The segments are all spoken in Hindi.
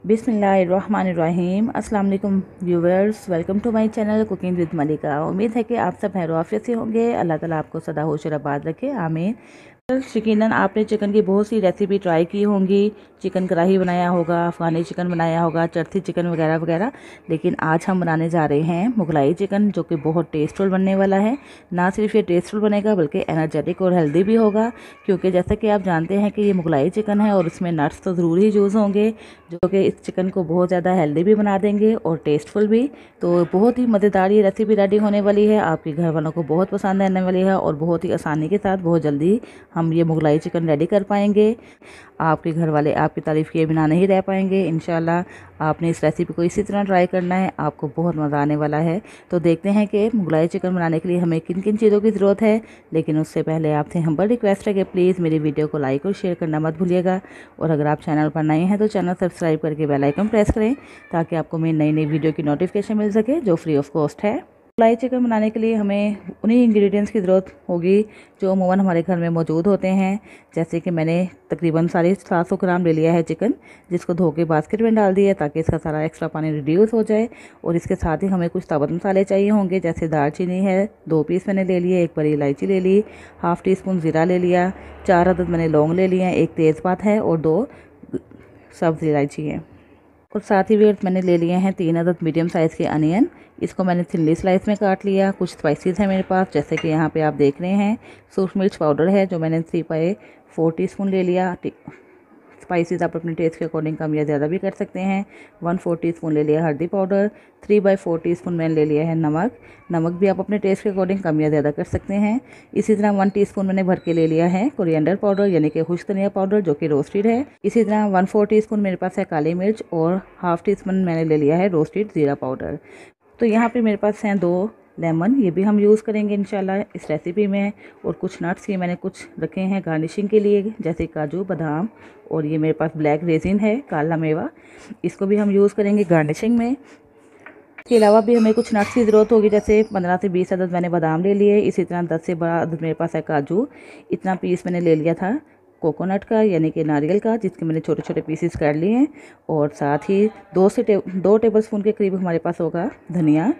बिस्मिल्लाहिर्रहमानिर्रहीम। अस्सलाम वालेकुम viewers, welcome to my channel cooking with Malika. उम्मीद है कि आप सब खैर आफियत से होंगे। अल्लाह ताला आपको सदा होश और आबाद रखे, आमीन। यकीनन आपने चिकन की बहुत सी रेसिपी ट्राई की होंगी। चिकन कढ़ाई बनाया होगा, अफ़गानी चिकन बनाया होगा, चरथी चिकन वगैरह वगैरह। लेकिन आज हम बनाने जा रहे हैं मुगलाई चिकन, जो कि बहुत टेस्टफुल बनने वाला है। ना सिर्फ ये टेस्टफुल बनेगा बल्कि एनर्जेटिक और हेल्दी भी होगा, क्योंकि जैसा कि आप जानते हैं कि ये मुगलाई चिकन है और इसमें नट्स तो ज़रूर ही यूज़ होंगे, जो कि इस चिकन को बहुत ज़्यादा हेल्दी भी बना देंगे और टेस्टफुल भी। तो बहुत ही मज़ेदार ये रेसिपी रेडी होने वाली है, आपके घर वालों को बहुत पसंद आने वाली है और बहुत ही आसानी के साथ बहुत जल्दी हम ये मुगलाई चिकन रेडी कर पाएंगे। आपके घर वाले आपकी तारीफ़ किए बिना नहीं रह पाएंगे। इंशाल्लाह आपने इस रेसिपी को इसी तरह ट्राई करना है, आपको बहुत मज़ा आने वाला है। तो देखते हैं कि मुगलाई चिकन बनाने के लिए हमें किन किन चीज़ों की ज़रूरत है। लेकिन उससे पहले आपसे हम्बल रिक्वेस्ट है कि प्लीज़ मेरी वीडियो को लाइक और शेयर करना मत भूलिएगा। और अगर आप चैनल पर नए हैं तो चैनल सब्सक्राइब करके बेल आइकन प्रेस करें, ताकि आपको मेरी नई नई वीडियो की नोटिफिकेशन मिल सके, जो फ्री ऑफ कॉस्ट है। मलाई चिकन बनाने के लिए हमें उन्हीं इंग्रेडिएंट्स की ज़रूरत होगी जो अमूमन हमारे घर में मौजूद होते हैं। जैसे कि मैंने तकरीबन 750 ग्राम ले लिया है चिकन, जिसको धो के बास्केट में डाल दिया ताकि इसका सारा एक्स्ट्रा पानी रिड्यूस हो जाए। और इसके साथ ही हमें कुछ ताबत मसाले चाहिए होंगे, जैसे दालचीनी है 2 पीस मैंने ले लिए, 1 बड़ी इलायची ले ली, हाफ़ टी स्पून ज़ीरा ले लिया, 4 अदद मैंने लौंग ले लिए हैं, 1 तेज़पात है और 2 सब्ज़ इलायची है। और साथ ही वेट मैंने ले लिए हैं 3 अदद मीडियम साइज़ के अनियन, इसको मैंने थिनली स्लाइस में काट लिया। कुछ स्पाइसेस हैं मेरे पास, जैसे कि यहाँ पे आप देख रहे हैं सूरज मिर्च पाउडर है, जो मैंने 3/4 टीस्पून ले लिया। स्पाइसेस आप अपने टेस्ट के अकॉर्डिंग कम या ज़्यादा भी कर सकते हैं। 1/4 टीस्पून ले लिया हल्दी पाउडर, 3/4 टीस्पून मैंने ले लिया है नमक। नमक भी आप अपने टेस्ट के अकॉर्डिंग कम या ज़्यादा कर सकते हैं। इसी तरह 1 टीस्पून मैंने भर के ले लिया है कोरिएंडर पाउडर, यानी कि खुश्क धनिया पाउडर, जो कि रोस्टेड है। इसी तरह 1/4 टीस्पून मेरे पास है काली मिर्च और हाफ़ टीस्पून मैंने ले लिया है रोस्टेड ज़ीरा पाउडर। तो यहाँ पे मेरे पास हैं 2 लेमन, ये भी हम यूज़ करेंगे इंशाल्लाह इस रेसिपी में। और कुछ नट्स ये मैंने कुछ रखे हैं गार्निशिंग के लिए, जैसे काजू बादाम, और ये मेरे पास ब्लैक रेजिन है, काला मेवा, इसको भी हम यूज़ करेंगे गार्निशिंग में। इसके अलावा भी हमें कुछ नट्स की ज़रूरत होगी, जैसे 15 से 20 अदद मैंने बादाम ले लिए। इसी तरह 10 से 12 अदद मेरे पास है काजू। इतना पीस मैंने ले लिया था कोकोनट का, यानी कि नारियल का, जिसके मैंने छोटे छोटे पीसेस कर लिए हैं। और साथ ही 2 टेबलस्पून के करीब हमारे पास होगा धनिया,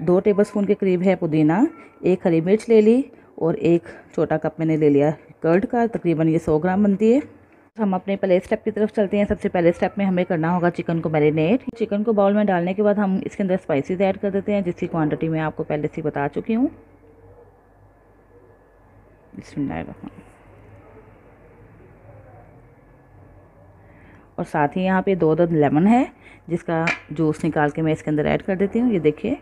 2 टेबलस्पून के करीब है पुदीना, 1 हरी मिर्च ले ली और 1 छोटा कप मैंने ले लिया कर्ड का, तकरीबन ये 100 ग्राम बनती है। हम अपने पहले स्टेप की तरफ चलते हैं। सबसे पहले स्टेप में हमें करना होगा चिकन को मैरिनेट। चिकन को बाउल में डालने के बाद हम इसके अंदर स्पाइसेस ऐड कर देते हैं, जिसकी क्वांटिटी मैं आपको पहले से बता चुकी हूँ। और साथ ही यहाँ पे 2 अदद लेमन है, जिसका जूस निकाल के मैं इसके अंदर ऐड कर देती हूँ। ये देखिए,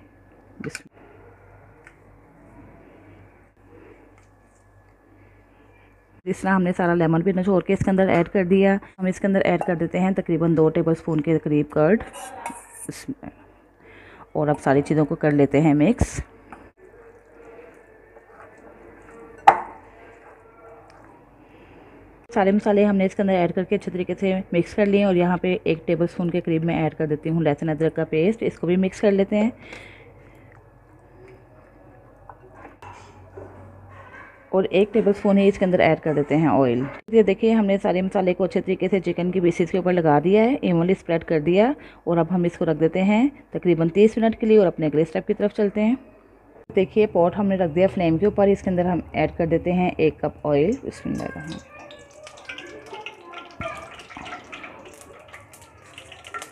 इस तरह हमने सारा लेमन भी निचोड़ के इसके अंदर ऐड कर दिया। हम इसके अंदर ऐड कर देते हैं तकरीबन 2 टेबलस्पून के करीब कर्ड, और अब सारी चीज़ों को कर लेते हैं मिक्स। सारे मसाले हमने इसके अंदर ऐड करके अच्छे तरीके से मिक्स कर लिए। और यहाँ पे 1 टेबलस्पून के करीब मैं ऐड कर देती हूँ लहसुन अदरक का पेस्ट, इसको भी मिक्स कर लेते हैं। और 1 टेबलस्पून ही इसके अंदर ऐड कर देते हैं ऑयल। ये देखिए, हमने सारे मसाले को अच्छे तरीके से चिकन की पीसेस के ऊपर लगा दिया है, इवनली स्प्रेड कर दिया। और अब हम इसको रख देते हैं तकरीबन 30 मिनट के लिए और अपने अगले स्टेप की तरफ चलते हैं। देखिए, पॉट हमने रख दिया फ्लेम के ऊपर, इसके अंदर हम ऐड कर देते हैं 1 कप ऑयल।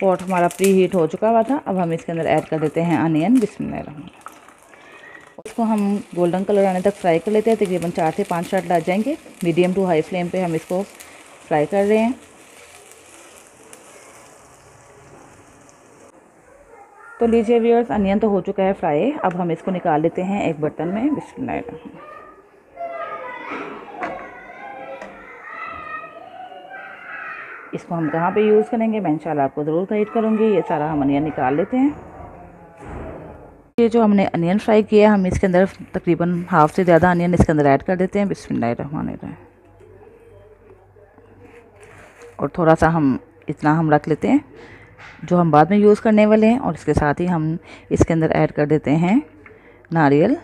पॉट हमारा प्री हीट हो चुका हुआ था। अब हम इसके अंदर ऐड कर देते हैं अनियन। बिस्मिल्लाह। इसको हम गोल्डन कलर आने तक फ्राई कर लेते हैं, तकरीबन 4 से 5 मिनट लग जाएंगे। मीडियम टू हाई फ्लेम पे हम इसको फ्राई कर रहे हैं। तो लीजिए व्यूअर्स, अनियन तो हो चुका है फ्राई। अब हम इसको निकाल लेते हैं एक बर्तन में। बिस्मिल्लाह। इसको हम कहाँ पे यूज़ करेंगे, मैं इंशाल्लाह आपको ज़रूर गाइड करूँगी। ये सारा हम अनियन निकाल लेते हैं। ये जो हमने अनियन फ्राई किया, हम इसके अंदर तकरीबन हाफ से ज़्यादा अनियन इसके अंदर ऐड कर देते हैं। बिस्मिल्लाहिर्रहमानिर्रहीम। और थोड़ा सा हम इतना हम रख लेते हैं जो हम बाद में यूज़ करने वाले हैं। और इसके साथ ही हम इसके अंदर ऐड कर देते हैं नारियल,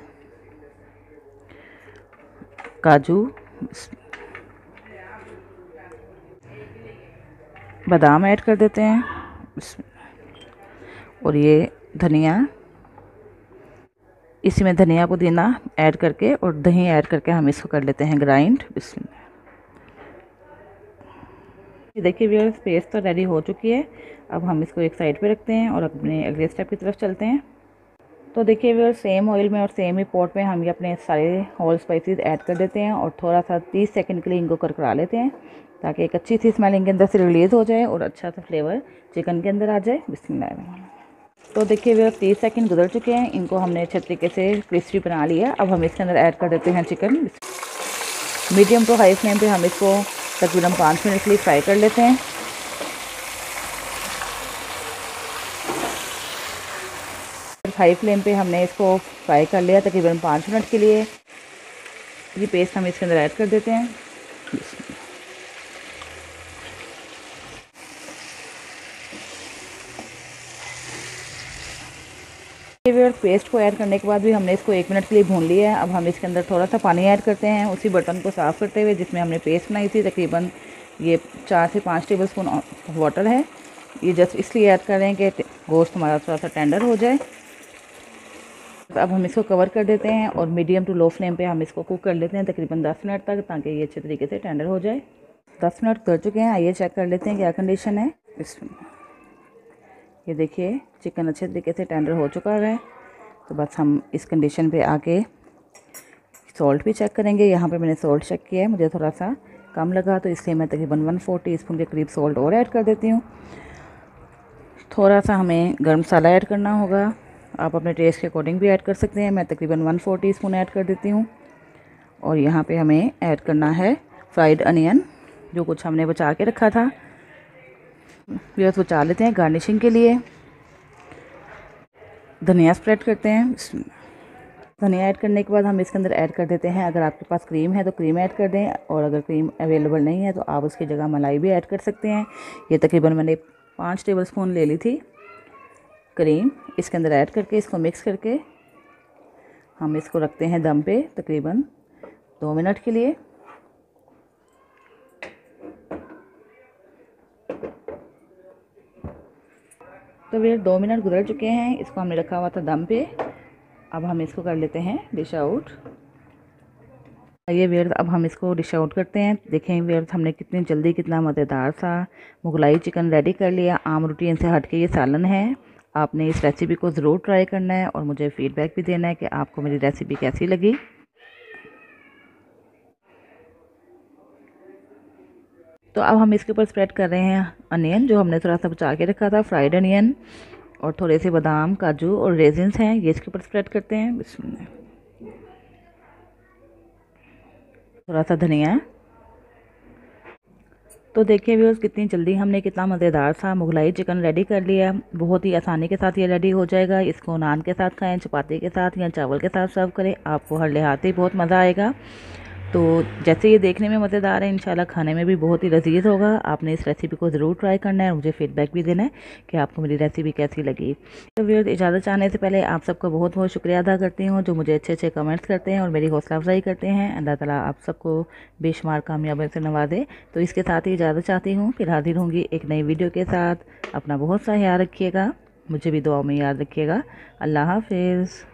काजू, बादाम ऐड कर देते हैं। और ये धनिया, इसी में धनिया पुदीना ऐड करके और दही ऐड करके हम इसको कर लेते हैं ग्राइंड। ये देखिए व्यूअर्स, पेस्ट तो रेडी हो चुकी है। अब हम इसको एक साइड पे रखते हैं और अपने अगले स्टेप की तरफ चलते हैं। तो देखिए व्यूअर्स, सेम ऑयल में और सेम ही पॉट में हम ये अपने सारे होल स्पाइसेस ऐड कर देते हैं और थोड़ा सा 30 सेकंड के लिए इनको करकरा लेते हैं, ताकि एक अच्छी सी स्मेल इनके अंदर से रिलीज़ हो जाए और अच्छा सा फ्लेवर चिकन के अंदर आ जाए। बिस्मिल्लाह। तो देखिए व्यूअर्स, 30 सेकंड गुजर चुके हैं, इनको हमने अच्छे तरीके से क्रिस्पी बना लिया। अब हम इसके अंदर ऐड कर देते हैं chicken. Medium to high flame पे हम इसको तकरीबन 5 मिनट के लिए फ्राई कर लेते हैं। हाई फ्लेम पे हमने इसको फ्राई कर लिया तकरीबन 5 मिनट के लिए। ये पेस्ट हम इसके अंदर ऐड कर देते हैं। पेस्ट को ऐड करने के बाद भी हमने इसको 1 मिनट के लिए भून लिया है। अब हम इसके अंदर थोड़ा सा पानी ऐड करते हैं, उसी बर्तन को साफ़ करते हुए जिसमें हमने पेस्ट बनाई थी। तकरीबन ये 4 से 5 टेबलस्पून वाटर है। ये जस्ट इसलिए ऐड कर रहे हैं कि गोश्त हमारा थोड़ा सा टेंडर हो जाए। अब हम इसको कवर कर देते हैं और मीडियम टू लो फ्लेम पे हम इसको कुक कर लेते हैं तकरीबन 10 मिनट तक, ताकि ये अच्छे तरीके से टेंडर हो जाए। 10 मिनट कर चुके हैं, आइए चेक कर लेते हैं क्या कंडीशन है। ये देखिए चिकन अच्छे तरीके से टेंडर हो चुका है। तो बस हम इस कंडीशन पे आके सॉल्ट भी चेक करेंगे। यहाँ पे मैंने सॉल्ट चेक किया है, मुझे थोड़ा सा कम लगा, तो इसलिए मैं तकरीबन 1/4 टीस्पून के करीब सॉल्ट और ऐड कर देती हूँ। थोड़ा सा हमें गर्म मसाला ऐड करना होगा, आप अपने टेस्ट के अकॉर्डिंग भी ऐड कर सकते हैं। मैं तकरीबन 1/4 टीस्पून ऐड कर देती हूँ। और यहाँ पे हमें ऐड करना है फ्राइड अनियन, जो कुछ हमने बचा के रखा था। ये बचा लेते हैं गार्निशिंग के लिए। धनिया स्प्रेड करते हैं। धनिया ऐड करने के बाद हम इसके अंदर ऐड कर देते हैं, अगर आपके पास क्रीम है तो क्रीम ऐड कर दें, और अगर क्रीम अवेलेबल नहीं है तो आप उसकी जगह मलाई भी ऐड कर सकते हैं। ये तकरीबन मैंने 5 टेबलस्पून ले ली थी क्रीम। इसके अंदर ऐड करके इसको मिक्स करके हम इसको रखते हैं दम पे तकरीबन 2 मिनट के लिए। तो फिर 2 मिनट गुजर चुके हैं, इसको हमने रखा हुआ था दम पे। अब हम इसको कर लेते हैं डिश आउट। ये वेयर अब हम इसको डिश आउट करते हैं। देखें वेयर हमने कितनी जल्दी कितना मज़ेदार सा मुगलाई चिकन रेडी कर लिया। आम रूटीन से हट के ये सालन है। आपने इस रेसिपी को ज़रूर ट्राई करना है और मुझे फ़ीडबैक भी देना है कि आपको मेरी रेसिपी कैसी लगी। तो अब हम इसके ऊपर स्प्रेड कर रहे हैं अनियन, जो हमने थोड़ा सा बचा के रखा था, फ्राइड अनियन, और थोड़े से बादाम, काजू और रेजिन्स हैं, ये इसके ऊपर स्प्रेड करते हैं। बिस्मिल्लाह। थोड़ा सा धनिया। तो देखिए व्यूअर्स, कितनी जल्दी हमने कितना मज़ेदार सा मुगलाई चिकन रेडी कर लिया। बहुत ही आसानी के साथ ये रेडी हो जाएगा। इसको नान के साथ खाएं, चपाती के साथ या चावल के साथ सर्व करें, आपको हर लिहाज से बहुत मज़ा आएगा। तो जैसे ये देखने में मज़ेदार है, इंशाल्लाह खाने में भी बहुत ही लजीज होगा। आपने इस रेसिपी को ज़रूर ट्राई करना है और मुझे फ़ीडबैक भी देना है कि आपको मेरी रेसिपी कैसी लगी। तो व्यूअर्स, इजाज़त चाहने से पहले आप सबका बहुत बहुत शुक्रिया अदा करती हूँ, जो मुझे अच्छे अच्छे कमेंट्स करते हैं और मेरी हौसला अफजाई करते हैं। अल्लाह ताला आप सबको बेशुमार कामयाबी से नवाजे। तो इसके साथ ही इजाज़त चाहती हूँ, फिर हाजिर होंगी एक नई वीडियो के साथ। अपना बहुत सा ख्याल रखिएगा, मुझे भी दुआ में याद रखिएगा। अल्लाह हाफिज़।